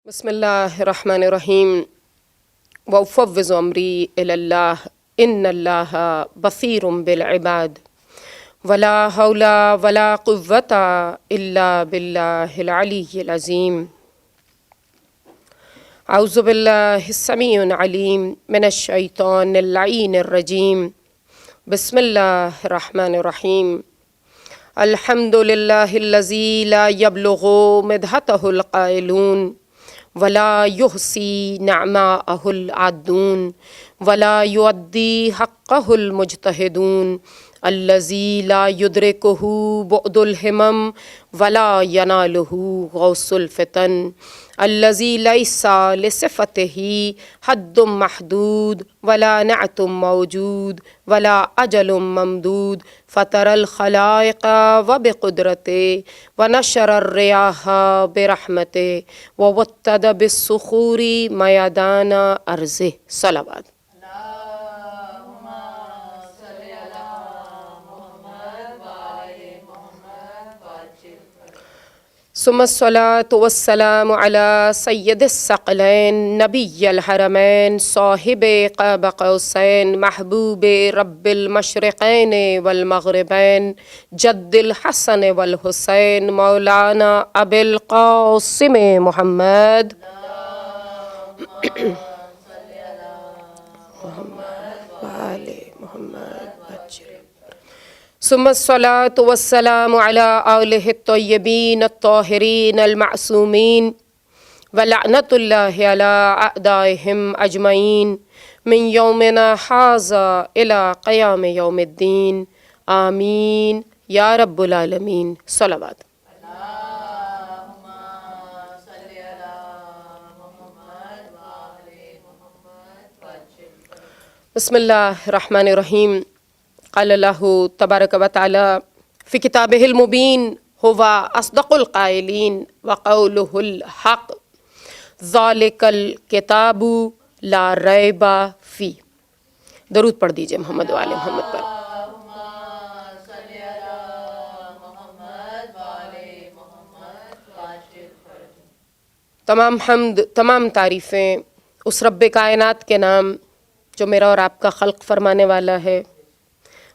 بسم الله الرحمن الرحيم وأفوض أمري إلى الله إن الله بصير بالعباد ولا حول ولا قوة إلا بالله العلي العظيم. أعوذ بالله السميع العليم من الشيطان اللعين الرجيم. بسم الله الرحمن الرحيم. الحمد لله الذي لا يبلغ مدحته القائلون ولا يحصي نعماءه العادون ولا يؤدي حقه المجتهدون الذي لا يدركه بعد الهمم ولا يناله غوص الفتن الذي ليس لصفته حد محدود ولا نعت موجود ولا أجل ممدود فطر الخلائق وبقدرته ونشر الرياح برحمته ووتد بالصخور ميدان أرضه. صلوات. ثم الصلاة والسلام على سيد الثقلين نبي الحرمين صاحب قاب قوسين محبوب رب المشرقين والمغربين جد الحسن والحسين مولانا أبي القاسم محمد ثم الصلاة والسلام على آله الطيبين الطاهرين المعصومين ولعنة الله على أعدائهم أجمعين من يومنا هذا إلى قيام يوم الدين آمين يا رب العالمين. صلوات. بسم الله الرحمن الرحيم. قال الله تبارك وتعالى في كتابه المبين هو أصدق القائلين وقوله الحق ذلك الكتاب لا ريب فيه. درود پڑھ دیجئے محمد وآل محمد پر. تمام حمد تمام تعریفیں اس رب کائنات کے نام جو میرا اور آپ کا خلق فرمانے والا ہے،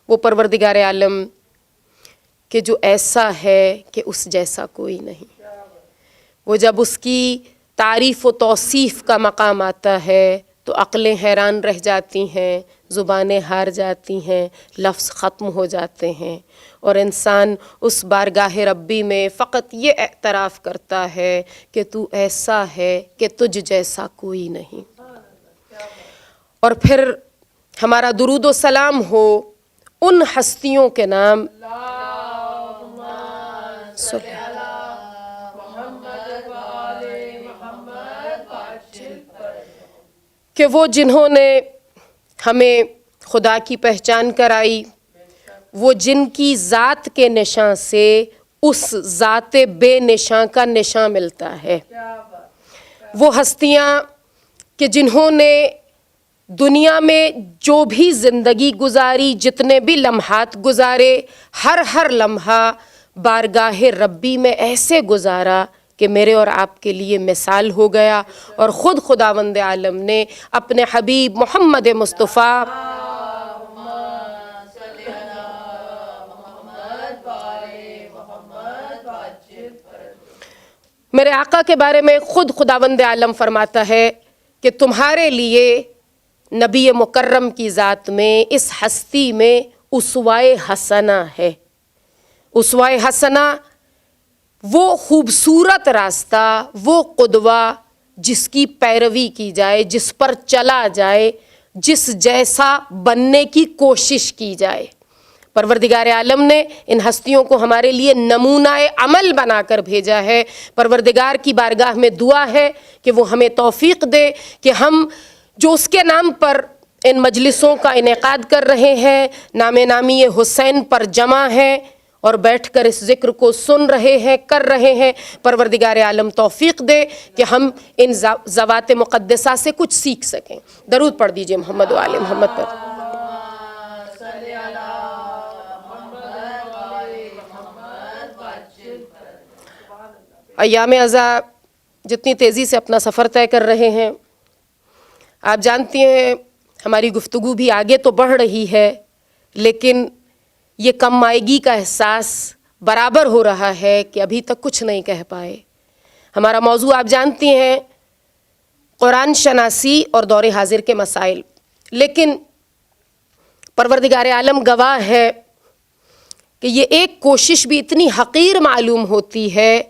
وہ پروردگار عالم کہ جو ایسا ہے کہ اس جیسا کوئی نہیں. وہ جب اس کی تعریف و توصیف کا مقام آتا ہے تو عقلیں حیران رہ جاتی ہیں، زبانیں ہار جاتی ہیں، لفظ ختم ہو جاتے ہیں، اور انسان اس بارگاہ ربی میں فقط یہ اعتراف کرتا ہے کہ تو ایسا ہے کہ تجھ جیسا کوئی نہیں. اور پھر ہمارا درود و سلام ہو ان ہستیوں کے نام کہ وہ جنہوں نے ہمیں خدا کی پہچان کرائی، وہ جن کی ذات کے نشان سے اس ذات بے نشان کا نشان ملتا ہے، وہ ہستیاں کہ جنہوں نے دنیا میں جو بھی زندگی گزاری، جتنے بھی لمحات گزارے، ہر لمحہ بارگاہ ربی میں ایسے گزارا کہ میرے اور آپ کے لیے مثال ہو گیا. اور خود خداوند عالم نے اپنے حبیب محمد مصطفیٰ میرے آقا کے بارے میں خود خداوند عالم فرماتا ہے کہ تمہارے لیے نبی مکرم کی ذات میں اس ہستی میں اسوائے حسنہ ہے. اسوائے حسنہ وہ خوبصورت راستہ، وہ قدوہ جس کی پیروی کی جائے، جس پر چلا جائے، جس جیسا بننے کی کوشش کی جائے. پروردگار عالم نے ان ہستیوں کو ہمارے لیے نمونہ عمل بنا کر بھیجا ہے. پروردگار کی بارگاہ میں دعا ہے کہ وہ ہمیں توفیق دے کہ ہم جو اس کے نام پر ان مجلسوں کا انعقاد کر رہے ہیں، نام نامی حسین پر جمع ہیں اور بیٹھ کر اس ذکر کو سن رہے ہیں، کر رہے ہیں، پروردگار عالم توفیق دے کہ ہم ان ذوات مقدسہ سے کچھ سیکھ سکیں. درود پڑھ دیجئے محمد و آل محمد پر. ایام عزا جتنی تیزی سے اپنا سفر طے کر رہے ہیں، آپ جانتی ہیں ہماری گفتگو بھی آگے تو بڑھ رہی ہے، لیکن یہ کم مائگی کا احساس برابر ہو رہا ہے کہ ابھی تک کچھ نہیں کہہ پائے۔ ہمارا موضوع آپ جانتی ہیں قرآن شناسی اور دور حاضر کے مسائل، لیکن پروردگار عالم گواہ ہے کہ یہ ایک کوشش بھی اتنی حقیر معلوم ہوتی ہے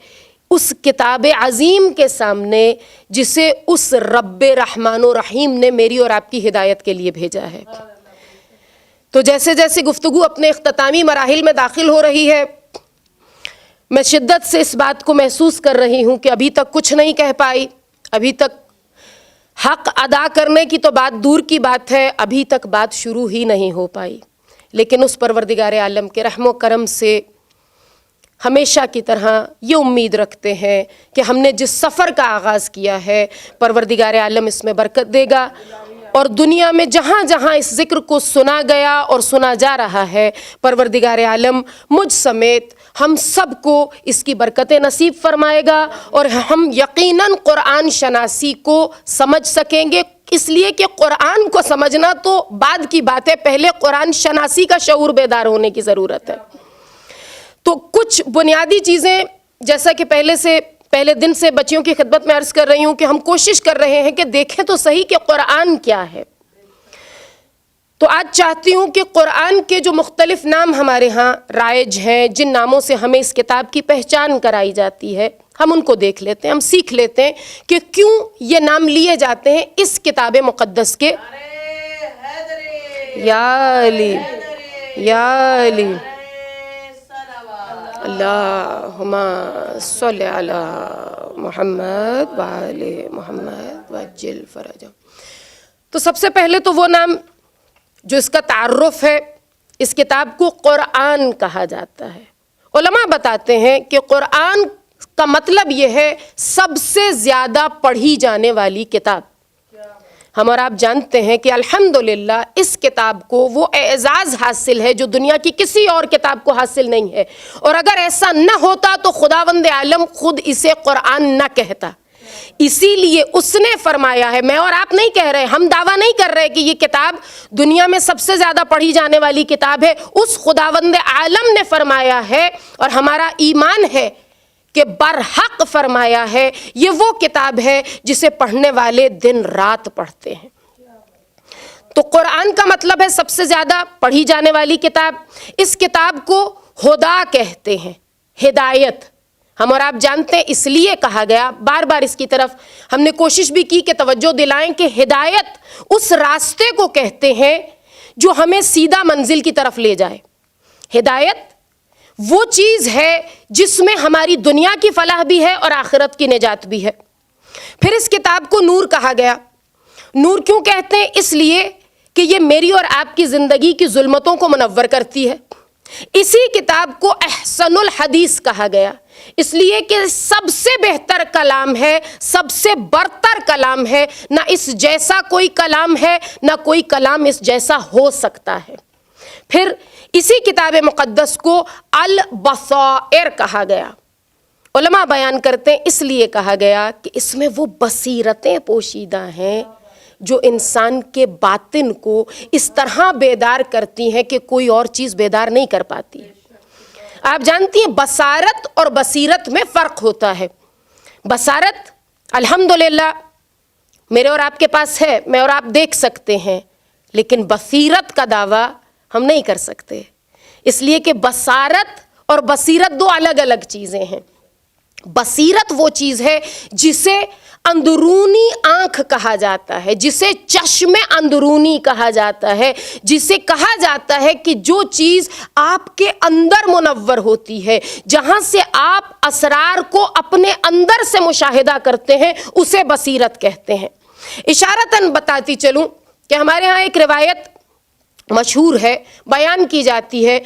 اس کتاب عظیم کے سامنے جسے اس رب رحمان و رحیم نے میری اور آپ کی ہدایت کے لیے بھیجا ہے۔ تو جیسے جیسے گفتگو اپنے اختتامی مراحل میں داخل ہو رہی ہے، میں شدت سے اس بات کو محسوس کر رہی ہوں کہ ابھی تک کچھ نہیں کہہ پائی، ابھی تک حق ادا کرنے کی تو بات دور کی بات ہے، ابھی تک بات شروع ہی نہیں ہو پائی۔ لیکن اس پروردگار عالم کے رحم و کرم سے ہمیشہ کی طرح یہ امید رکھتے ہیں کہ ہم نے جس سفر کا آغاز کیا ہے پروردگار عالم اس میں برکت دے گا، اور دنیا میں جہاں جہاں اس ذکر کو سنا گیا اور سنا جا رہا ہے پروردگار عالم مجھ سمیت ہم سب کو اس کی برکتیں نصیب فرمائے گا، اور ہم یقیناً قرآن شناسی کو سمجھ سکیں گے۔ اس لیے کہ قرآن کو سمجھنا تو بعد کی بات ہے، پہلے قرآن شناسی کا شعور بیدار ہونے کی ضرورت ہے۔ تو کچھ بنیادی چیزیں جیسا کہ پہلے دن سے بچیوں کی خدمت میں عرض کر رہی ہوں کہ ہم کوشش کر رہے ہیں کہ دیکھیں تو صحیح کہ قرآن کیا ہے۔ تو آج چاہتی ہوں کہ قرآن کے جو مختلف نام ہمارے ہاں رائج ہیں، جن ناموں سے ہمیں اس کتاب کی پہچان کرائی جاتی ہے، ہم ان کو دیکھ لیتے ہیں، ہم سیکھ لیتے ہیں کہ کیوں یہ نام لیے جاتے ہیں اس کتاب مقدس کے۔ یا علی یا علی اللہم صلی علی محمد وآل محمد وعجل فرجہ۔ تو سب سے پہلے تو وہ نام جو اس کا تعارف ہے، اس کتاب کو قرآن کہا جاتا ہے۔ علماء بتاتے ہیں کہ قرآن کا مطلب یہ ہے سب سے زیادہ پڑھی جانے والی کتاب۔ ہم اور آپ جانتے ہیں کہ الحمدللہ اس کتاب کو وہ اعزاز حاصل ہے جو دنیا کی کسی اور کتاب کو حاصل نہیں ہے، اور اگر ایسا نہ ہوتا تو خداوند عالم خود اسے قرآن نہ کہتا۔ اسی لیے اس نے فرمایا ہے، میں اور آپ نہیں کہہ رہے، ہم دعویٰ نہیں کر رہے کہ یہ کتاب دنیا میں سب سے زیادہ پڑھی جانے والی کتاب ہے، اس خداوند عالم نے فرمایا ہے، اور ہمارا ایمان ہے کہ برحق فرمایا ہے یہ وہ کتاب ہے جسے پڑھنے والے دن رات پڑھتے ہیں۔ تو قرآن کا مطلب ہے سب سے زیادہ پڑھی جانے والی کتاب۔ اس کتاب کو ہدا کہتے ہیں، ہدایت۔ ہم اور آپ جانتے ہیں اس لیے کہا گیا، بار بار اس کی طرف ہم نے کوشش بھی کی کہ توجہ دلائیں کہ ہدایت اس راستے کو کہتے ہیں جو ہمیں سیدھا منزل کی طرف لے جائے۔ ہدایت وہ چیز ہے جس میں ہماری دنیا کی فلاح بھی ہے اور آخرت کی نجات بھی ہے۔ پھر اس کتاب کو نور کہا گیا۔ نور کیوں کہتے ہیں؟ اس لیے کہ یہ میری اور آپ کی زندگی کی ظلمتوں کو منور کرتی ہے۔ اسی کتاب کو احسن الحدیث کہا گیا، اس لیے کہ سب سے بہتر کلام ہے، سب سے برتر کلام ہے، نہ اس جیسا کوئی کلام ہے، نہ کوئی کلام اس جیسا ہو سکتا ہے۔ پھر اسی کتاب مقدس کو البصائر کہا گیا۔ علماء بیان کرتے ہیں اس لیے کہا گیا کہ اس میں وہ بصیرتیں پوشیدہ ہیں جو انسان کے باطن کو اس طرح بیدار کرتی ہیں کہ کوئی اور چیز بیدار نہیں کر پاتی۔ آپ جانتی ہیں بصارت اور بصیرت میں فرق ہوتا ہے۔ بصارت الحمدللہ میرے اور آپ کے پاس ہے، میں اور آپ دیکھ سکتے ہیں، لیکن بصیرت کا دعویٰ ہم نہیں کر سکتے، اس لیے کہ بصارت اور بصیرت دو الگ الگ چیزیں ہیں۔ بصیرت وہ چیز ہے جسے اندرونی آنکھ کہا جاتا ہے، جسے چشم اندرونی کہا جاتا ہے، جسے کہا جاتا ہے کہ جو چیز آپ کے اندر منور ہوتی ہے، جہاں سے آپ اسرار کو اپنے اندر سے مشاہدہ کرتے ہیں، اسے بصیرت کہتے ہیں۔ اشارتاً بتاتی چلوں کہ ہمارے ہاں ایک روایت مشہور ہے، بیان کی جاتی ہے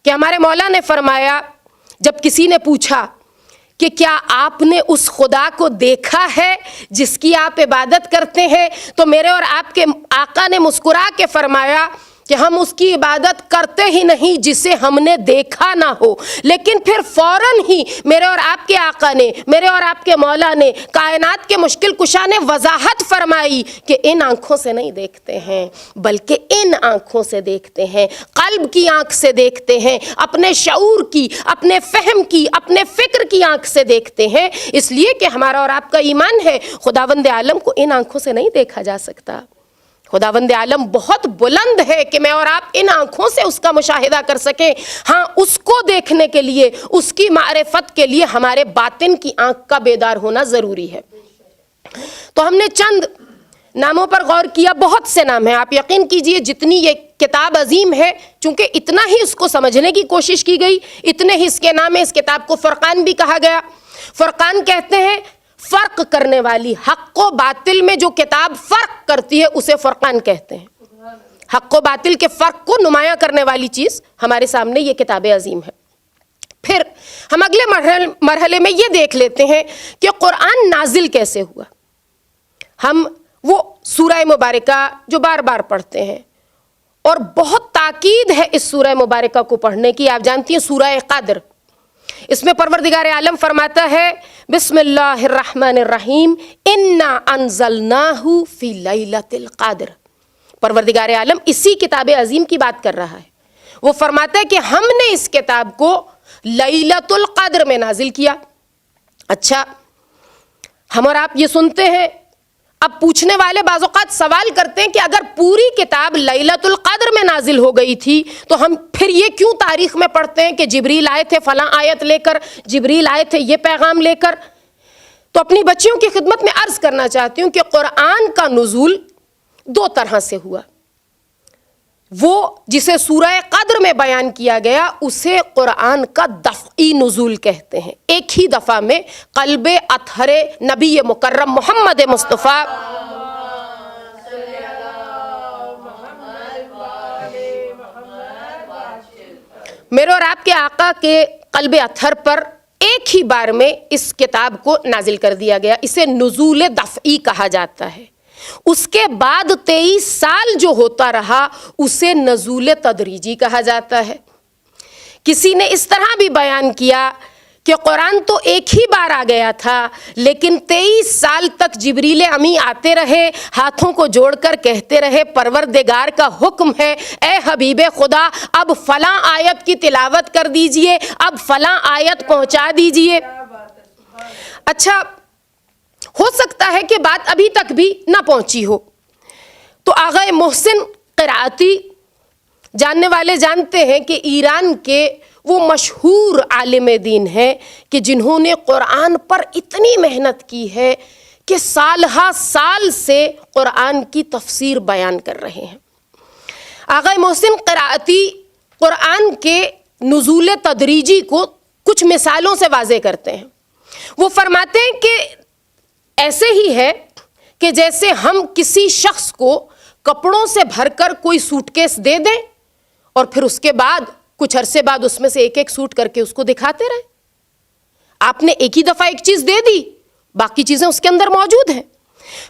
کہ ہمارے مولا نے فرمایا، جب کسی نے پوچھا کہ کیا آپ نے اس خدا کو دیکھا ہے جس کی آپ عبادت کرتے ہیں، تو میرے اور آپ کے آقا نے مسکرا کے فرمایا کہ ہم اس کی عبادت کرتے ہی نہیں جسے ہم نے دیکھا نہ ہو، لیکن پھر فوراً ہی میرے اور آپ کے آقا نے، میرے اور آپ کے مولا نے، کائنات کے مشکل کشا نے وضاحت فرمائی کہ ان آنکھوں سے نہیں دیکھتے ہیں بلکہ ان آنکھوں سے دیکھتے ہیں، قلب کی آنکھ سے دیکھتے ہیں، اپنے شعور کی، اپنے فہم کی، اپنے فکر کی آنکھ سے دیکھتے ہیں، اس لیے کہ ہمارا اور آپ کا ایمان ہے خداوند عالم کو ان آنکھوں سے نہیں دیکھا جا سکتا۔ خداوند عالم بہت بلند ہے کہ میں اور آپ ان آنکھوں سے اس کا مشاہدہ کر سکیں، ہاں اس کو دیکھنے کے لیے، اس کی معرفت کے لیے ہمارے باطن کی آنکھ کا بیدار ہونا ضروری ہے۔ تو ہم نے چند ناموں پر غور کیا، بہت سے نام ہیں، آپ یقین کیجئے جتنی یہ کتاب عظیم ہے، چونکہ اتنا ہی اس کو سمجھنے کی کوشش کی گئی، اتنے ہی اس کے نام ہے۔ اس کتاب کو فرقان بھی کہا گیا۔ فرقان کہتے ہیں فرق کرنے والی، حق و باطل میں جو کتاب فرق کرتی ہے اسے فرقان کہتے ہیں۔ حق و باطل کے فرق کو نمایاں کرنے والی چیز ہمارے سامنے یہ کتاب عظیم ہے۔ پھر ہم اگلے مرحلے میں یہ دیکھ لیتے ہیں کہ قرآن نازل کیسے ہوا۔ ہم وہ سورہ مبارکہ جو بار بار پڑھتے ہیں اور بہت تاکید ہے اس سورہ مبارکہ کو پڑھنے کی، آپ جانتی ہیں سورہ قدر، اس میں پروردگار عالم فرماتا ہے بسم اللہ الرحمن الرحیم انا انزلناہ فی لیلۃ القدر۔ پروردگار عالم اسی کتاب عظیم کی بات کر رہا ہے، وہ فرماتا ہے کہ ہم نے اس کتاب کو لیلۃ القدر میں نازل کیا۔ اچھا، ہم اور آپ یہ سنتے ہیں، اب پوچھنے والے بعض اوقات سوال کرتے ہیں کہ اگر پوری کتاب لیلۃ القدر میں نازل ہو گئی تھی تو ہم پھر یہ کیوں تاریخ میں پڑھتے ہیں کہ جبریل آئے تھے فلاں آیت لے کر، جبریل آئے تھے یہ پیغام لے کر؟ تو اپنی بچیوں کی خدمت میں عرض کرنا چاہتی ہوں کہ قرآن کا نزول دو طرح سے ہوا۔ وہ جسے سورہ قدر میں بیان کیا گیا اسے قرآن کا دفعی نزول کہتے ہیں، ایک ہی دفعہ میں قلب اطہر نبی مکرم محمد مصطفیٰ میرے اور آپ کے آقا کے قلب اطہر پر ایک ہی بار میں اس کتاب کو نازل کر دیا گیا، اسے نزول دفعی کہا جاتا ہے۔ اس کے بعد 23 سال جو ہوتا رہا اسے نزول تدریجی کہا جاتا ہے۔ کسی نے اس طرح بھی بیان کیا کہ قرآن تو ایک ہی بار آ گیا تھا لیکن 23 سال تک جبریل امی آتے رہے، ہاتھوں کو جوڑ کر کہتے رہے پروردگار کا حکم ہے اے حبیب خدا اب فلاں آیت کی تلاوت کر دیجئے، اب فلاں آیت پہنچا دیجئے۔ اچھا، ہو سکتا ہے کہ بات ابھی تک بھی نہ پہنچی ہو، تو آغا محسن قرائتی جاننے والے جانتے ہیں کہ ایران کے وہ مشہور عالم دین ہیں کہ جنہوں نے قرآن پر اتنی محنت کی ہے کہ سال ہا سال سے قرآن کی تفسیر بیان کر رہے ہیں۔ آغا محسن قرائتی قرآن کے نزول تدریجی کو کچھ مثالوں سے واضح کرتے ہیں۔ وہ فرماتے ہیں کہ ایسے ہی ہے کہ جیسے ہم کسی شخص کو کپڑوں سے بھر کر کوئی سوٹ کیس دے دیں اور پھر اس کے بعد کچھ عرصے بعد اس میں سے ایک ایک سوٹ کر کے اس کو دکھاتے رہیں۔ آپ نے ایک ہی دفعہ ایک چیز دے دی، باقی چیزیں اس کے اندر موجود ہیں۔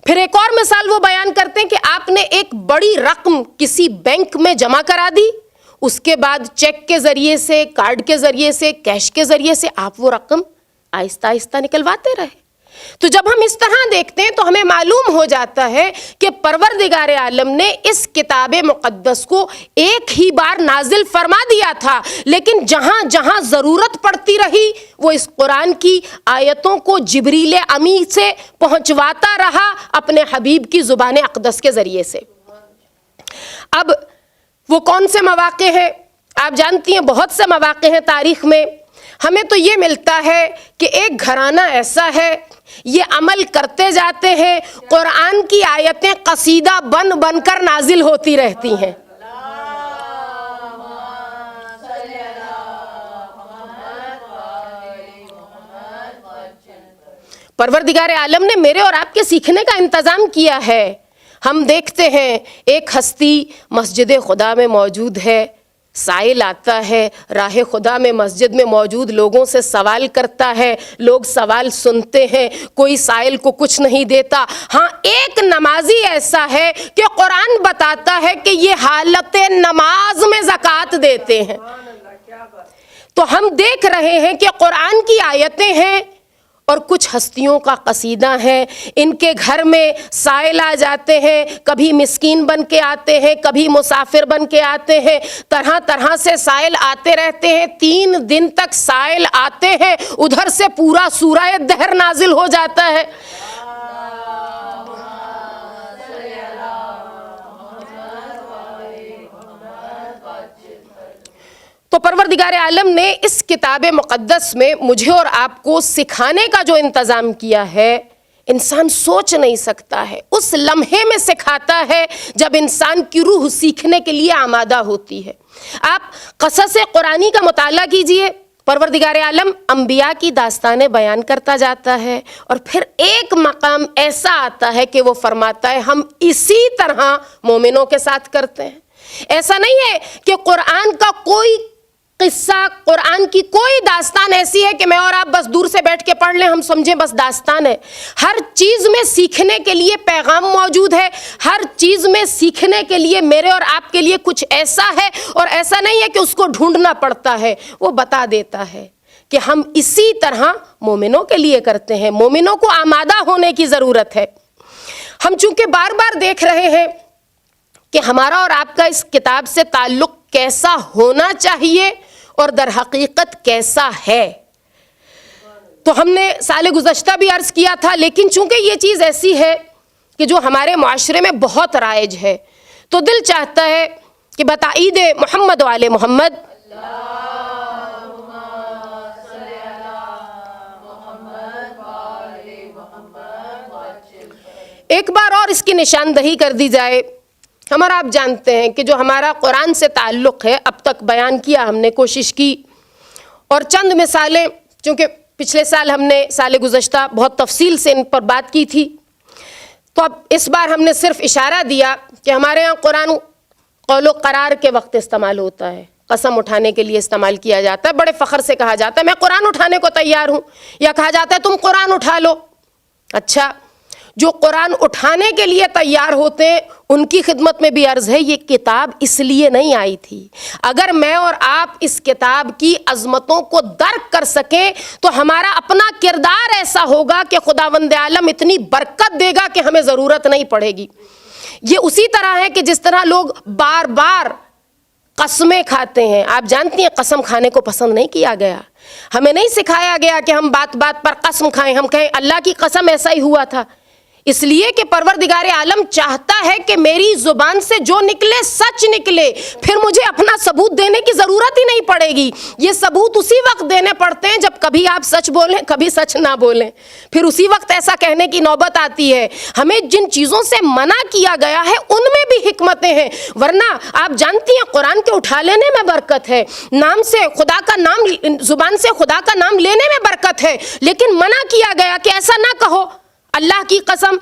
پھر ایک اور مثال وہ بیان کرتے ہیں کہ آپ نے ایک بڑی رقم کسی بینک میں جمع کرا دی، اس کے بعد چیک کے ذریعے سے، کارڈ کے ذریعے سے، کیش کے ذریعے سے آپ وہ رقم آہستہ آہستہ نکلواتے رہے۔ تو جب ہم اس طرح دیکھتے ہیں تو ہمیں معلوم ہو جاتا ہے کہ پروردگار عالم نے اس کتاب مقدس کو ایک ہی بار نازل فرما دیا تھا، لیکن جہاں جہاں ضرورت پڑتی رہی وہ اس قرآن کی آیتوں کو جبریل امی سے پہنچواتا رہا اپنے حبیب کی زبان اقدس کے ذریعے سے۔ اب وہ کون سے مواقع ہیں؟ آپ جانتی ہیں بہت سے مواقع ہیں تاریخ میں۔ ہمیں تو یہ ملتا ہے کہ ایک گھرانہ ایسا ہے، یہ عمل کرتے جاتے ہیں، قرآن کی آیتیں قصیدہ بن بن کر نازل ہوتی رہتی ہیں۔ پروردگار عالم نے میرے اور آپ کے سیکھنے کا انتظام کیا ہے۔ ہم دیکھتے ہیں ایک ہستی مسجد خدا میں موجود ہے، سائل آتا ہے راہ خدا میں مسجد میں موجود لوگوں سے سوال کرتا ہے, لوگ سوال سنتے ہیں, کوئی سائل کو کچھ نہیں دیتا. ہاں ایک نمازی ایسا ہے کہ قرآن بتاتا ہے کہ یہ حالت نماز میں زکوٰۃ دیتے ہیں. تو ہم دیکھ رہے ہیں کہ قرآن کی آیتیں ہیں اور کچھ ہستیوں کا قصیدہ ہے. ان کے گھر میں سائل آ جاتے ہیں, کبھی مسکین بن کے آتے ہیں, کبھی مسافر بن کے آتے ہیں, طرح طرح سے سائل آتے رہتے ہیں. 3 دن تک سائل آتے ہیں, ادھر سے پورا سورہ دہر نازل ہو جاتا ہے. تو پروردگار عالم نے اس کتاب مقدس میں مجھے اور آپ کو سکھانے کا جو انتظام کیا ہے, انسان سوچ نہیں سکتا ہے. اس لمحے میں سکھاتا ہے جب انسان کی روح سیکھنے کے لیے آمادہ ہوتی ہے. آپ قصص قرآنی کا مطالعہ کیجئے, پروردگار عالم انبیاء کی داستانیں بیان کرتا جاتا ہے اور پھر ایک مقام ایسا آتا ہے کہ وہ فرماتا ہے ہم اسی طرح مومنوں کے ساتھ کرتے ہیں. ایسا نہیں ہے کہ قرآن کا کوئی قصہ, قرآن کی کوئی داستان ایسی ہے کہ میں اور آپ بس دور سے بیٹھ کے پڑھ لیں, ہم سمجھیں بس داستان ہے. ہر چیز میں سیکھنے کے لیے پیغام موجود ہے, ہر چیز میں سیکھنے کے لیے میرے اور آپ کے لیے کچھ ایسا ہے, اور ایسا نہیں ہے کہ اس کو ڈھونڈنا پڑتا ہے, وہ بتا دیتا ہے کہ ہم اسی طرح مومنوں کے لیے کرتے ہیں. مومنوں کو آمادہ ہونے کی ضرورت ہے. ہم چونکہ بار بار دیکھ رہے ہیں کہ ہمارا اور آپ کا اس کتاب سے تعلق کیسا ہونا چاہیے اور در حقیقت کیسا ہے. تو ہم نے سال گزشتہ بھی عرض کیا تھا, لیکن چونکہ یہ چیز ایسی ہے کہ جو ہمارے معاشرے میں بہت رائج ہے, تو دل چاہتا ہے کہ بتائید محمد وآل محمد ایک بار اور اس کی نشاندہی کر دی جائے. ہم اور آپ جانتے ہیں کہ جو ہمارا قرآن سے تعلق ہے اب تک بیان کیا, ہم نے کوشش کی, اور چند مثالیں, چونکہ پچھلے سال ہم نے سال گزشتہ بہت تفصیل سے ان پر بات کی تھی, تو اب اس بار ہم نے صرف اشارہ دیا کہ ہمارے ہاں قرآن قول و قرار کے وقت استعمال ہوتا ہے, قسم اٹھانے کے لیے استعمال کیا جاتا ہے. بڑے فخر سے کہا جاتا ہے میں قرآن اٹھانے کو تیار ہوں, یا کہا جاتا ہے تم قرآن اٹھا لو. اچھا, جو قرآن اٹھانے کے لیے تیار ہوتے ہیں ان کی خدمت میں بھی عرض ہے یہ کتاب اس لیے نہیں آئی تھی. اگر میں اور آپ اس کتاب کی عظمتوں کو درک کر سکیں تو ہمارا اپنا کردار ایسا ہوگا کہ خداوند عالم اتنی برکت دے گا کہ ہمیں ضرورت نہیں پڑے گی. یہ اسی طرح ہے کہ جس طرح لوگ بار بار قسمیں کھاتے ہیں. آپ جانتی ہیں قسم کھانے کو پسند نہیں کیا گیا, ہمیں نہیں سکھایا گیا کہ ہم بات بات پر قسم کھائیں, ہم کہیں اللہ کی قسم ایسا ہی ہوا تھا. اس لیے کہ پروردگار عالم چاہتا ہے کہ میری زبان سے جو نکلے سچ نکلے, پھر مجھے اپنا ثبوت دینے کی ضرورت ہی نہیں پڑے گی. یہ ثبوت اسی وقت دینے پڑتے ہیں جب کبھی آپ سچ بولیں کبھی سچ نہ بولیں, پھر اسی وقت ایسا کہنے کی نوبت آتی ہے. ہمیں جن چیزوں سے منع کیا گیا ہے ان میں بھی حکمتیں ہیں, ورنہ آپ جانتی ہیں قرآن کے اٹھا لینے میں برکت ہے, نام سے خدا کا نام, زبان سے خدا کا نام لینے میں برکت ہے, لیکن منع کیا گیا کہ ایسا نہ کہو, اللہ کی قسم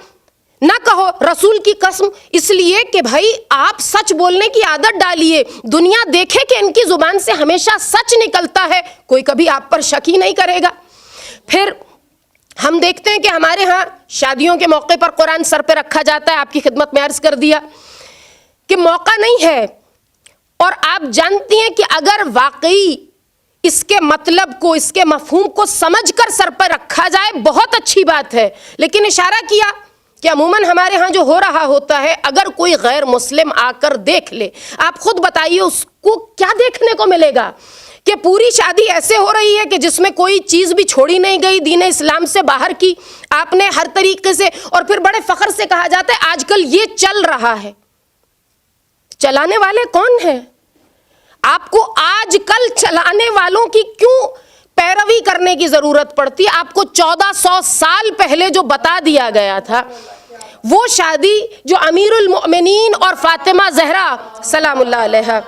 نہ کہو, رسول کی قسم, اس لیے کہ بھائی آپ سچ بولنے کی عادت ڈالیے, دنیا دیکھے کہ ان کی زبان سے ہمیشہ سچ نکلتا ہے, کوئی کبھی آپ پر شک ہی نہیں کرے گا. پھر ہم دیکھتے ہیں کہ ہمارے ہاں شادیوں کے موقع پر قرآن سر پہ رکھا جاتا ہے. آپ کی خدمت میں عرض کر دیا کہ موقع نہیں ہے, اور آپ جانتی ہیں کہ اگر واقعی اس کے مطلب کو, اس کے مفہوم کو سمجھ کر سر پر رکھا جائے بہت اچھی بات ہے, لیکن اشارہ کیا کہ عموماً ہمارے ہاں جو ہو رہا ہوتا ہے, اگر کوئی غیر مسلم آ کر دیکھ لے, آپ خود بتائیے اس کو کیا دیکھنے کو ملے گا کہ پوری شادی ایسے ہو رہی ہے کہ جس میں کوئی چیز بھی چھوڑی نہیں گئی دین اسلام سے باہر کی, آپ نے ہر طریقے سے, اور پھر بڑے فخر سے کہا جاتا ہے آج کل یہ چل رہا ہے. چلانے والے کون ہیں؟ آپ کو آج کل چلانے والوں کی کیوں پیروی کرنے کی ضرورت پڑتی ہے؟ آپ کو 1400 سال پہلے جو بتا دیا گیا تھا, وہ شادی جو امیر المؤمنین اور فاطمہ زہرا سلام اللہ علیہا,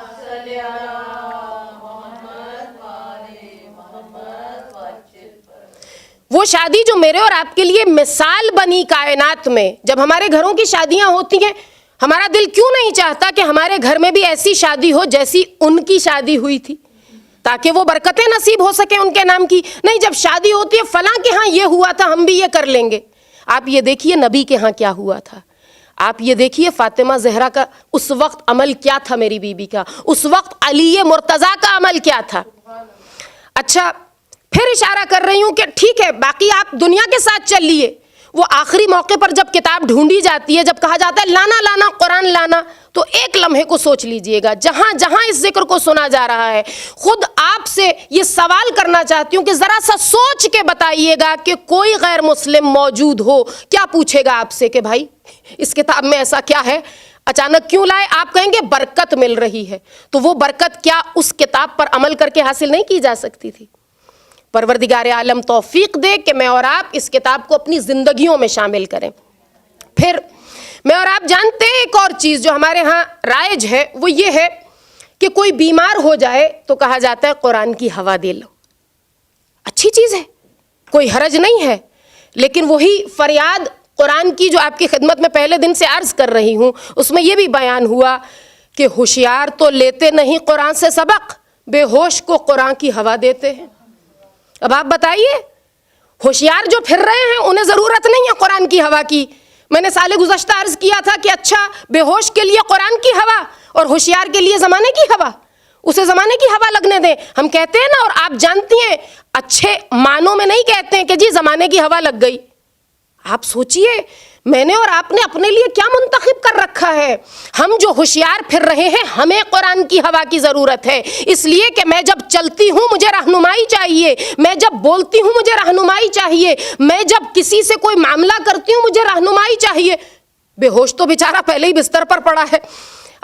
وہ شادی جو میرے اور آپ کے لیے مثال بنی کائنات میں. جب ہمارے گھروں کی شادیاں ہوتی ہیں ہمارا دل کیوں نہیں چاہتا کہ ہمارے گھر میں بھی ایسی شادی ہو جیسی ان کی شادی ہوئی تھی، تاکہ وہ برکتیں نصیب ہو سکیں ان کے نام کی؟ نہیں، جب شادی ہوتی ہے فلاں کے ہاں یہ ہوا تھا، ہم بھی یہ کر لیں گے۔ آپ یہ دیکھیے نبی کے ہاں کیا ہوا تھا، آپ یہ دیکھیے فاطمہ زہرا کا اس وقت عمل کیا تھا، میری بیوی کا اس وقت علی مرتضیٰ کا عمل کیا تھا۔ اچھا، پھر اشارہ کر رہی ہوں کہ ٹھیک ہے، باقی آپ دنیا کے ساتھ چل لیے، وہ آخری موقع پر جب کتاب ڈھونڈی جاتی ہے، جب کہا جاتا ہے لانا لانا قرآن لانا، تو ایک لمحے کو سوچ لیجئے گا، جہاں جہاں اس ذکر کو سنا جا رہا ہے، خود آپ سے یہ سوال کرنا چاہتی ہوں کہ ذرا سا سوچ کے بتائیے گا کہ کوئی غیر مسلم موجود ہو، کیا پوچھے گا آپ سے کہ بھائی اس کتاب میں ایسا کیا ہے، اچانک کیوں لائے؟ آپ کہیں گے برکت مل رہی ہے، تو وہ برکت کیا اس کتاب پر عمل کر کے حاصل نہیں کی جا سکتی تھی؟ پروردگار عالم توفیق دے کہ میں اور آپ اس کتاب کو اپنی زندگیوں میں شامل کریں۔ پھر میں اور آپ جانتے ہیں ایک اور چیز جو ہمارے ہاں رائج ہے، وہ یہ ہے کہ کوئی بیمار ہو جائے تو کہا جاتا ہے قرآن کی ہوا دے لو۔ اچھی چیز ہے، کوئی حرج نہیں ہے، لیکن وہی فریاد قرآن کی جو آپ کی خدمت میں پہلے دن سے عرض کر رہی ہوں، اس میں یہ بھی بیان ہوا کہ ہوشیار تو لیتے نہیں قرآن سے سبق، بے ہوش کو قرآن کی ہوا دیتے ہیں۔ اب آپ بتائیے، ہوشیار جو پھر رہے ہیں انہیں ضرورت نہیں ہے قرآن کی ہوا کی۔ میں نے سال گزشتہ عرض کیا تھا کہ اچھا، بے ہوش کے لیے قرآن کی ہوا اور ہوشیار کے لیے زمانے کی ہوا، اسے زمانے کی ہوا لگنے دیں۔ ہم کہتے ہیں نا، اور آپ جانتی ہیں اچھے معنوں میں نہیں کہتے ہیں کہ جی زمانے کی ہوا لگ گئی۔ آپ سوچئے میں نے اور آپ نے اپنے لیے کیا منتخب کر رکھا ہے؟ ہم جو ہوشیار پھر رہے ہیں، ہمیں قرآن کی ہوا کی ضرورت ہے، اس لیے کہ میں جب چلتی ہوں مجھے رہنمائی چاہیے، میں جب بولتی ہوں مجھے رہنمائی چاہیے، میں جب کسی سے کوئی معاملہ کرتی ہوں مجھے رہنمائی چاہیے۔ بے ہوش تو بیچارہ پہلے ہی بستر پر پڑا ہے،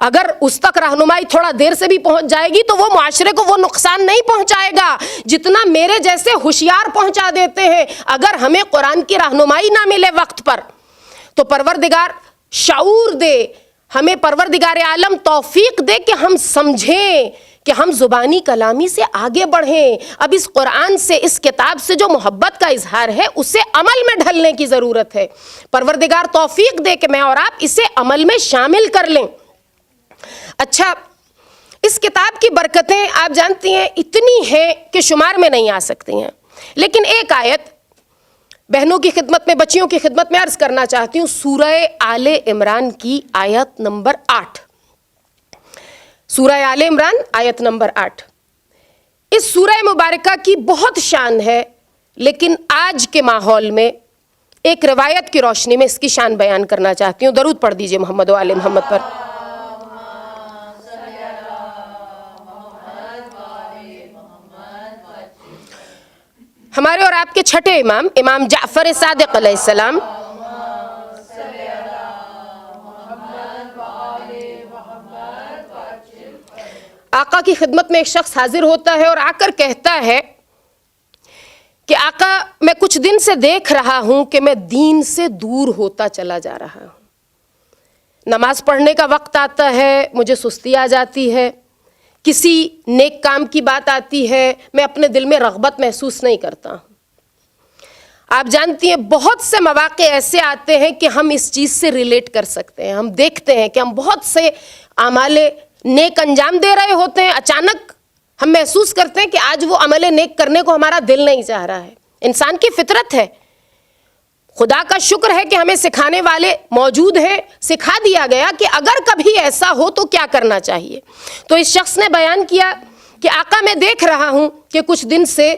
اگر اس تک رہنمائی تھوڑا دیر سے بھی پہنچ جائے گی تو وہ معاشرے کو وہ نقصان نہیں پہنچائے گا جتنا میرے جیسے ہوشیار پہنچا دیتے ہیں۔ اگر ہمیں قرآن کی رہنمائی نہ ملے وقت پر تو پروردگار شعور دے، ہمیں پروردگار عالم توفیق دے کہ ہم سمجھیں کہ ہم زبانی کلامی سے آگے بڑھیں۔ اب اس قرآن سے، اس کتاب سے جو محبت کا اظہار ہے اسے عمل میں ڈھلنے کی ضرورت ہے۔ پروردگار توفیق دے کہ میں اور آپ اسے عمل میں شامل کر لیں۔ اچھا، اس کتاب کی برکتیں آپ جانتی ہیں اتنی ہیں کہ شمار میں نہیں آ سکتی ہیں، لیکن ایک آیت بہنوں کی خدمت میں، بچیوں کی خدمت میں عرض کرنا چاہتی ہوں۔ سورہ آل عمران کی آیت نمبر 8، سورہ آل عمران آیت نمبر 8۔ اس سورہ مبارکہ کی بہت شان ہے، لیکن آج کے ماحول میں ایک روایت کی روشنی میں اس کی شان بیان کرنا چاہتی ہوں۔ درود پڑھ دیجئے محمد و آل محمد پر۔ ہمارے اور آپ کے چھٹے امام، امام جعفر صادق علیہ السلام، آقا کی خدمت میں ایک شخص حاضر ہوتا ہے اور آ کر کہتا ہے کہ آقا میں کچھ دن سے دیکھ رہا ہوں کہ میں دین سے دور ہوتا چلا جا رہا ہوں، نماز پڑھنے کا وقت آتا ہے مجھے سستی آ جاتی ہے، کسی نیک کام کی بات آتی ہے میں اپنے دل میں رغبت محسوس نہیں کرتا ہوں۔ آپ جانتی ہیں بہت سے مواقع ایسے آتے ہیں کہ ہم اس چیز سے ریلیٹ کر سکتے ہیں، ہم دیکھتے ہیں کہ ہم بہت سے اعمال نیک انجام دے رہے ہوتے ہیں، اچانک ہم محسوس کرتے ہیں کہ آج وہ عمل نیک کرنے کو ہمارا دل نہیں چاہ رہا ہے۔ انسان کی فطرت ہے، خدا کا شکر ہے کہ ہمیں سکھانے والے موجود ہیں، سکھا دیا گیا کہ اگر کبھی ایسا ہو تو کیا کرنا چاہیے۔ تو اس شخص نے بیان کیا کہ آقا میں دیکھ رہا ہوں کہ کچھ دن سے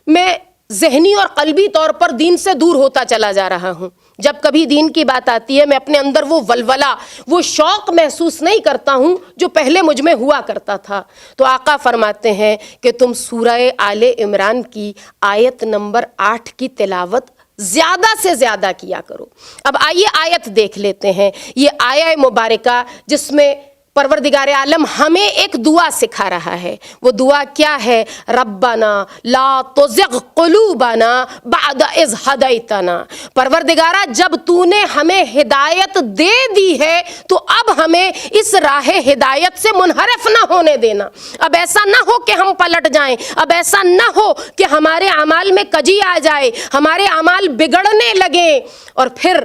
میں ذہنی اور قلبی طور پر دین سے دور ہوتا چلا جا رہا ہوں، جب کبھی دین کی بات آتی ہے میں اپنے اندر وہ ولولہ، وہ شوق محسوس نہیں کرتا ہوں جو پہلے مجھ میں ہوا کرتا تھا۔ تو آقا فرماتے ہیں کہ تم سورہ آل عمران کی آیت نمبر 8 کی تلاوت زیادہ سے زیادہ کیا کرو۔ اب آئیے آیت دیکھ لیتے ہیں، یہ آیہ مبارکہ جس میں پروردگار عالم ہمیں ایک دعا سکھا رہا ہے۔ وہ دعا کیا ہے؟ ربنا لا تزغ قلوبنا بعد اذ ہدیتنا۔ پروردگارہ جب تو نے ہمیں ہدایت دے دی ہے تو اب ہمیں اس راہ ہدایت سے منحرف نہ ہونے دینا۔ اب ایسا نہ ہو کہ ہم پلٹ جائیں، اب ایسا نہ ہو کہ ہمارے اعمال میں کجی آ جائے، ہمارے اعمال بگڑنے لگیں اور پھر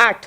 8।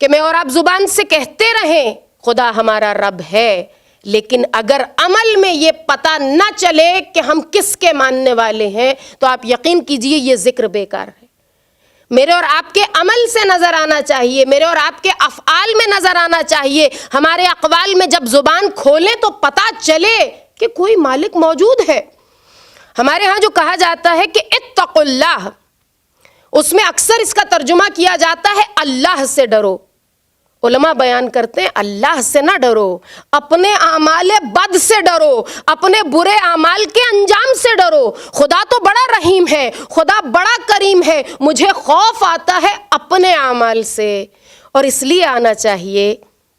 کہ میں اور آپ زبان سے کہتے رہیں خدا ہمارا رب ہے، لیکن اگر عمل میں یہ پتہ نہ چلے کہ ہم کس کے ماننے والے ہیں تو آپ یقین کیجئے یہ ذکر بیکار ہے۔ میرے اور آپ کے عمل سے نظر آنا چاہیے، میرے اور آپ کے افعال میں نظر آنا چاہیے، ہمارے اقوال میں جب زبان کھولیں تو پتہ چلے کہ کوئی مالک موجود ہے۔ ہمارے ہاں جو کہا جاتا ہے کہ اتقوا اللہ، اس میں اکثر اس کا ترجمہ کیا جاتا ہے اللہ سے ڈرو۔ علماء بیان کرتے ہیں اللہ سے نہ ڈرو، اپنے اعمال بد سے ڈرو، اپنے برے اعمال کے انجام سے ڈرو۔ خدا تو بڑا رحیم ہے، خدا بڑا کریم ہے، مجھے خوف آتا ہے اپنے اعمال سے، اور اس لیے آنا چاہیے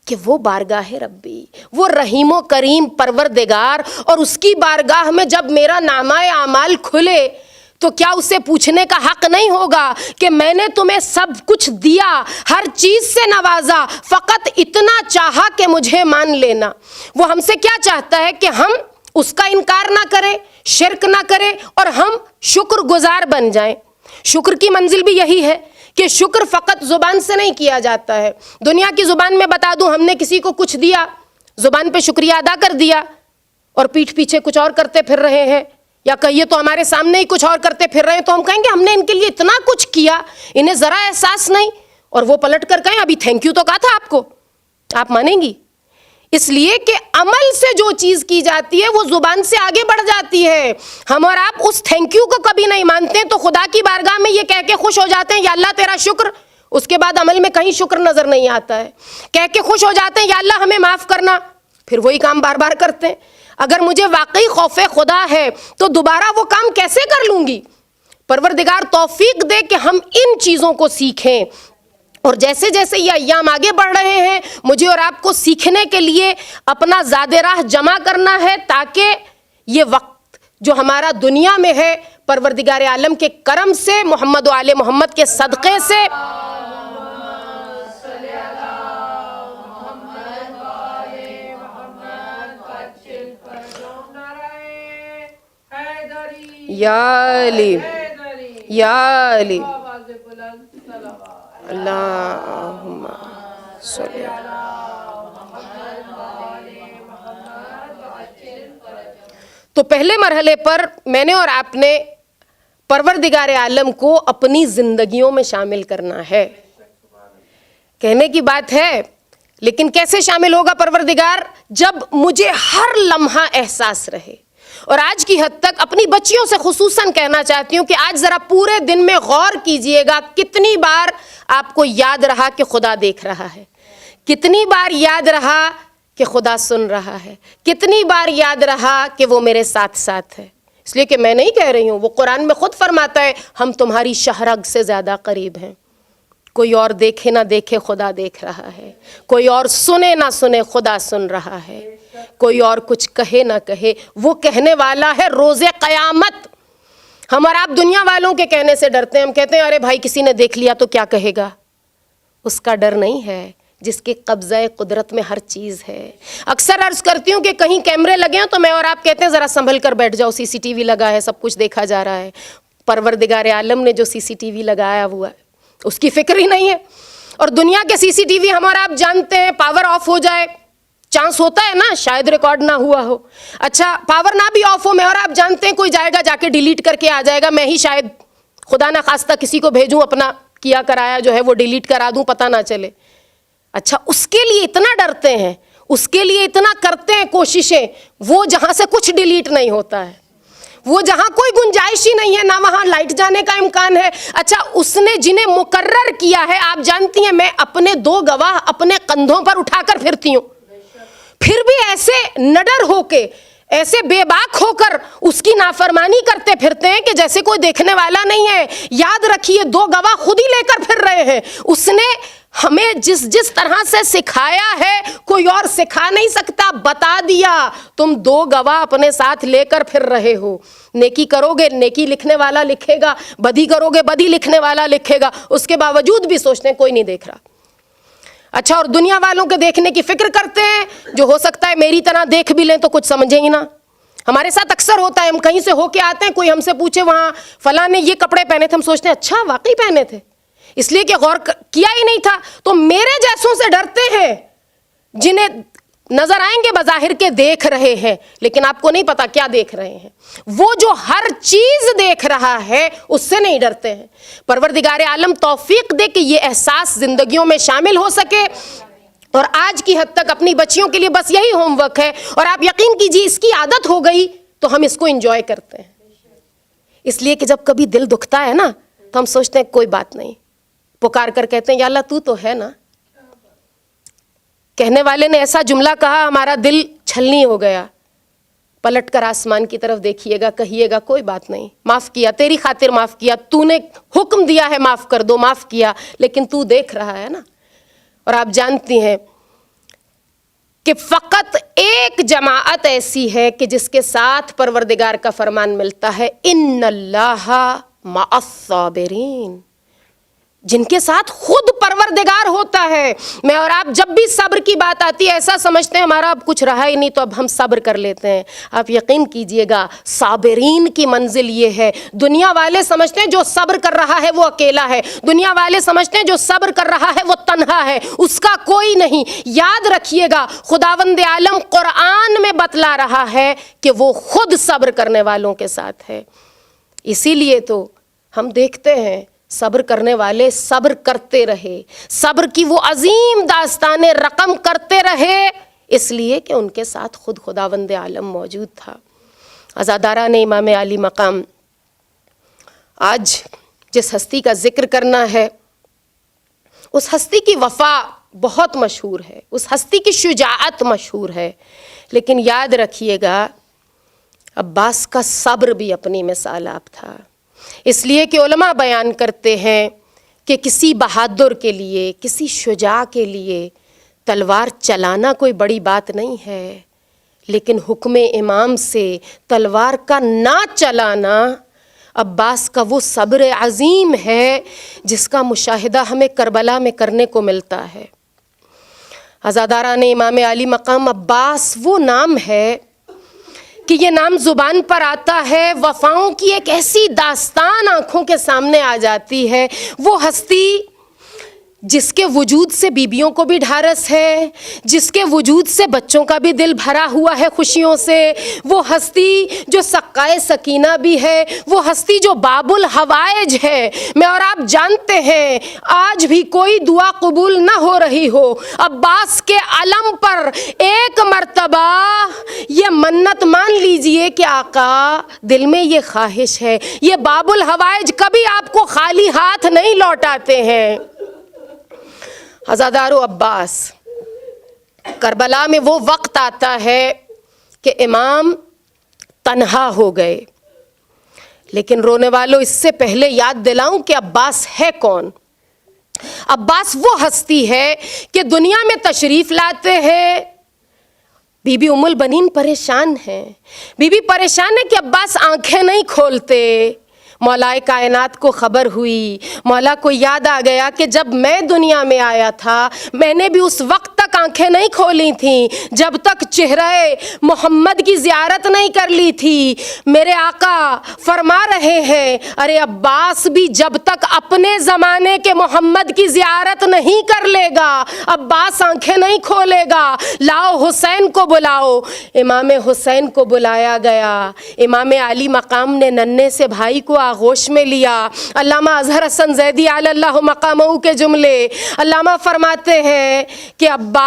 کہ وہ بارگاہ ربی، وہ رحیم و کریم پروردگار، اور اس کی بارگاہ میں جب میرا نامہ اعمال کھلے تو کیا اسے پوچھنے کا حق نہیں ہوگا کہ میں نے تمہیں سب کچھ دیا، ہر چیز سے نوازا، فقط اتنا چاہا کہ مجھے مان لینا۔ وہ ہم سے کیا چاہتا ہے کہ ہم اس کا انکار نہ کریں، شرک نہ کریں، اور ہم شکر گزار بن جائیں۔ شکر کی منزل بھی یہی ہے کہ شکر فقط زبان سے نہیں کیا جاتا ہے۔ دنیا کی زبان میں بتا دوں، ہم نے کسی کو کچھ دیا، زبان پہ شکریہ ادا کر دیا، اور پیٹھ پیچھے کچھ اور کرتے پھر رہے ہیں، یا کہیے تو ہمارے سامنے ہی کچھ اور کرتے پھر رہے ہیں، تو ہم کہیں گے ہم نے ان کے لیے اتنا کچھ کیا، انہیں ذرا احساس نہیں، اور وہ پلٹ کر کہیں ابھی تھینک یو تو کہا تھا آپ کو۔ آپ مانیں گی؟ اس لیے کہ عمل سے جو چیز کی جاتی ہے وہ زبان سے آگے بڑھ جاتی ہے۔ ہم اور آپ اس تھینک یو کو کبھی نہیں مانتے تو خدا کی بارگاہ میں یہ کہہ کے خوش ہو جاتے ہیں یا اللہ تیرا شکر، اس کے بعد عمل میں کہیں شکر نظر نہیں آتا ہے۔ کہہ کے خوش ہو جاتے ہیں یا اللہ ہمیں معاف کرنا، پھر وہی کام بار بار کرتے ہیں۔ اگر مجھے واقعی خوف خدا ہے تو دوبارہ وہ کام کیسے کر لوں گی؟ پروردگار توفیق دے کہ ہم ان چیزوں کو سیکھیں، اور جیسے جیسے یہ ایام آگے بڑھ رہے ہیں مجھے اور آپ کو سیکھنے کے لیے اپنا زاد راہ جمع کرنا ہے، تاکہ یہ وقت جو ہمارا دنیا میں ہے پروردگار عالم کے کرم سے، محمد و آل محمد کے صدقے سے یا علی یا علی اللہم صلی تو پہلے مرحلے پر میں نے اور آپ نے پروردگار عالم کو اپنی زندگیوں میں شامل کرنا ہے۔ کہنے کی بات ہے، لیکن کیسے شامل ہوگا پروردگار؟ جب مجھے ہر لمحہ احساس رہے۔ اور آج کی حد تک اپنی بچیوں سے خصوصاً کہنا چاہتی ہوں کہ آج ذرا پورے دن میں غور کیجئے گا کتنی بار آپ کو یاد رہا کہ خدا دیکھ رہا ہے، کتنی بار یاد رہا کہ خدا سن رہا ہے، کتنی بار یاد رہا کہ وہ میرے ساتھ ساتھ ہے۔ اس لیے کہ میں نہیں کہہ رہی ہوں، وہ قرآن میں خود فرماتا ہے ہم تمہاری شہرگ سے زیادہ قریب ہیں۔ کوئی اور دیکھے نہ دیکھے خدا دیکھ رہا ہے، کوئی اور سنے نہ سنے خدا سن رہا ہے، کوئی اور کچھ کہے نہ کہے وہ کہنے والا ہے روز قیامت۔ ہم اور آپ دنیا والوں کے کہنے سے ڈرتے ہیں، ہم کہتے ہیں ارے بھائی کسی نے دیکھ لیا تو کیا کہے گا۔ اس کا ڈر نہیں ہے جس کے قبضہ قدرت میں ہر چیز ہے۔ اکثر عرض کرتی ہوں کہ کہیں کیمرے لگے ہیں تو میں اور آپ کہتے ہیں ذرا سنبھل کر بیٹھ جاؤ، CCTV لگا ہے، سب کچھ دیکھا جا رہا ہے۔ پروردگار عالم نے جو CCTV لگایا ہوا ہے اس کی فکر ہی نہیں ہے۔ اور دنیا کے CCTV ہم اور آپ جانتے ہیں پاور آف ہو جائے، چانس ہوتا ہے نا شاید ریکارڈ نہ ہوا ہو، اچھا پاور نہ بھی آف ہو، میں اور آپ جانتے ہیں کوئی جائے گا جا کے ڈیلیٹ کر کے آ جائے گا، میں ہی شاید خدا نہ خواستہ کسی کو بھیجوں اپنا کیا کرایا جو ہے وہ ڈیلیٹ کرا دوں، پتہ نہ چلے۔ اچھا اس کے لیے اتنا ڈرتے ہیں، اس کے لیے اتنا کرتے ہیں کوششیں، وہ جہاں سے کچھ ڈیلیٹ نہیں ہوتا ہے، وہ جہاں کوئی گنجائش ہی نہیں ہے، نہ وہاں لائٹ جانے کا امکان ہے۔ اچھا اس نے جنہیں مقرر کیا ہے، آپ جانتی ہیں میں اپنے 2 گواہ اپنے کندھوں پر اٹھا کر پھرتی ہوں، پھر بھی ایسے نڈر ہو کے، ایسے بے باک ہو کر اس کی نافرمانی کرتے پھرتے ہیں کہ جیسے کوئی دیکھنے والا نہیں ہے۔ یاد رکھیے 2 گواہ خود ہی لے کر پھر رہے ہیں۔ اس نے ہمیں جس طرح سے سکھایا ہے کوئی اور سکھا نہیں سکتا، بتا دیا تم 2 گواہ اپنے ساتھ لے کر پھر رہے ہو۔ نیکی کرو گے نیکی لکھنے والا لکھے گا، بدی کرو گے بدی لکھنے والا لکھے گا، اس کے باوجود بھی سوچتے ہیں کوئی نہیں دیکھ رہا۔ اچھا اور دنیا والوں کے دیکھنے کی فکر کرتے ہیں، جو ہو سکتا ہے میری طرح دیکھ بھی لیں تو کچھ سمجھیں ہی نہ۔ ہمارے ساتھ اکثر ہوتا ہے، ہم کہیں سے ہو کے آتے ہیں، کوئی ہم سے پوچھے وہاں فلاں نے یہ کپڑے پہنے تھے، ہم سوچتے ہیں اچھا واقعی پہنے تھے، اس لیے کہ غور کیا ہی نہیں تھا. تو میرے جیسوں سے ڈرتے ہیں جنہیں نظر آئیں گے بظاہر کے دیکھ رہے ہیں لیکن آپ کو نہیں پتا کیا دیکھ رہے ہیں. وہ جو ہر چیز دیکھ رہا ہے اس سے نہیں ڈرتے ہیں. پروردگار عالم توفیق دے کہ یہ احساس زندگیوں میں شامل ہو سکے. اور آج کی حد تک اپنی بچیوں کے لیے بس یہی ہوم ورک ہے, اور آپ یقین کیجیے اس کی عادت ہو گئی تو ہم اس کو انجوائے کرتے ہیں. اس لیے کہ جب کبھی دل دکھتا ہے نا تو ہم سوچتے ہیں کوئی بات نہیں, پکار کر کہتے ہیں یا اللہ تو ہے نا. کہنے والے نے ایسا جملہ کہا ہمارا دل چھلنی ہو گیا. پلٹ کر آسمان کی طرف دیکھیے گا, کہیے گا کوئی بات نہیں, معاف کیا, تیری خاطر معاف کیا, تو نے حکم دیا ہے معاف کر دو, معاف کیا, لیکن تو دیکھ رہا ہے نا. اور آپ جانتی ہیں کہ فقط ایک جماعت ایسی ہے کہ جس کے ساتھ پروردگار کا فرمان ملتا ہے, ان اللہ مع الصابرین, جن کے ساتھ خود پروردگار ہوتا ہے. میں اور آپ جب بھی صبر کی بات آتی ہے ایسا سمجھتے ہیں ہمارا اب کچھ رہا ہی نہیں تو اب ہم صبر کر لیتے ہیں. آپ یقین کیجئے گا صابرین کی منزل یہ ہے. دنیا والے سمجھتے ہیں جو صبر کر رہا ہے وہ اکیلا ہے, دنیا والے سمجھتے ہیں جو صبر کر رہا ہے وہ تنہا ہے, اس کا کوئی نہیں. یاد رکھیے گا خداوند عالم قرآن میں بتلا رہا ہے کہ وہ خود صبر کرنے والوں کے ساتھ ہے. اسی لیے تو ہم دیکھتے ہیں صبر کرنے والے صبر کرتے رہے, صبر کی وہ عظیم داستانیں رقم کرتے رہے, اس لیے کہ ان کے ساتھ خود خداوند عالم موجود تھا. عزاداران امام عالی مقام, آج جس ہستی کا ذکر کرنا ہے اس ہستی کی وفا بہت مشہور ہے, اس ہستی کی شجاعت مشہور ہے, لیکن یاد رکھیے گا عباس کا صبر بھی اپنی مثال آپ تھا. اس لیے کہ علماء بیان کرتے ہیں کہ کسی بہادر کے لیے, کسی شجاع کے لیے تلوار چلانا کوئی بڑی بات نہیں ہے, لیکن حکم امام سے تلوار کا نہ چلانا عباس کا وہ صبر عظیم ہے جس کا مشاہدہ ہمیں کربلا میں کرنے کو ملتا ہے. عزاداران امام عالی مقام, عباس وہ نام ہے کہ یہ نام زبان پر آتا ہے, وفاؤں کی ایک ایسی داستان آنکھوں کے سامنے آ جاتی ہے. وہ ہستی جس کے وجود سے بیویوں کو بھی ڈھارس ہے, جس کے وجود سے بچوں کا بھی دل بھرا ہوا ہے خوشیوں سے, وہ ہستی جو سقائے سکینہ بھی ہے, وہ ہستی جو باب الحوائج ہے. میں اور آپ جانتے ہیں آج بھی کوئی دعا قبول نہ ہو رہی ہو, عباس کے علم پر ایک مرتبہ یہ منت مان لیجئے کہ آقا دل میں یہ خواہش ہے, یہ باب الحوائج کبھی آپ کو خالی ہاتھ نہیں لوٹاتے ہیں. عزادارو عباس, کربلا میں وہ وقت آتا ہے کہ امام تنہا ہو گئے, لیکن رونے والوں اس سے پہلے یاد دلاؤں کہ عباس ہے کون. عباس وہ ہستی ہے کہ دنیا میں تشریف لاتے ہیں. بی بی ام البنین پریشان ہیں, بی بی پریشان ہے کہ عباس آنکھیں نہیں کھولتے. مولا کائنات کو خبر ہوئی, مولا کو یاد آ گیا کہ جب میں دنیا میں آیا تھا میں نے بھی اس وقت تک آنکھیں نہیں کھولی تھیں جب تک چہرہ محمد کی زیارت نہیں کر لی تھی. میرے آقا فرما رہے ہیں ارے عباس بھی جب تک اپنے زمانے کے محمد کی زیارت نہیں کر لے گا عباس آنکھیں نہیں کھولے گا. لاؤ حسین کو بلاؤ. امام حسین کو بلایا گیا. امام علی مقام نے ننھے سے بھائی کو آغوش میں لیا. علامہ اظہر حسن زیدی علی اللہ مقامہ کے جملے, علامہ فرماتے ہیں کہ عباس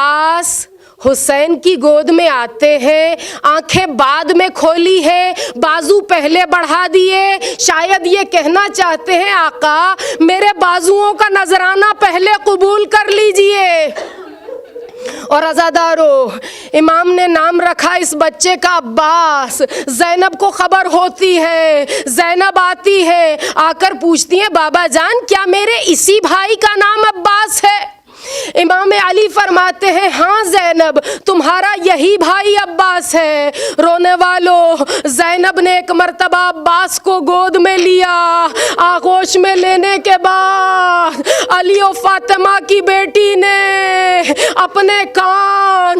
حسین کی گود میں آتے ہیں, آنکھیں بعد میں کھولی ہے, بازو پہلے بڑھا دیے. شاید یہ کہنا چاہتے ہیں آقا میرے بازوؤں کا نذرانہ پہلے قبول کر لیجئے. اور عزادارو, امام نے نام رکھا اس بچے کا عباس. زینب کو خبر ہوتی ہے, زینب آتی ہے, آ کر پوچھتی ہیں بابا جان کیا میرے اسی بھائی کا نام عباس ہے؟ امام علی فرماتے ہیں ہاں زینب تمہارا یہی بھائی عباس ہے. رونے والوں, زینب نے ایک مرتبہ عباس کو گود میں لیا. آغوش میں لینے کے بعد علی و فاطمہ کی بیٹی نے اپنے کان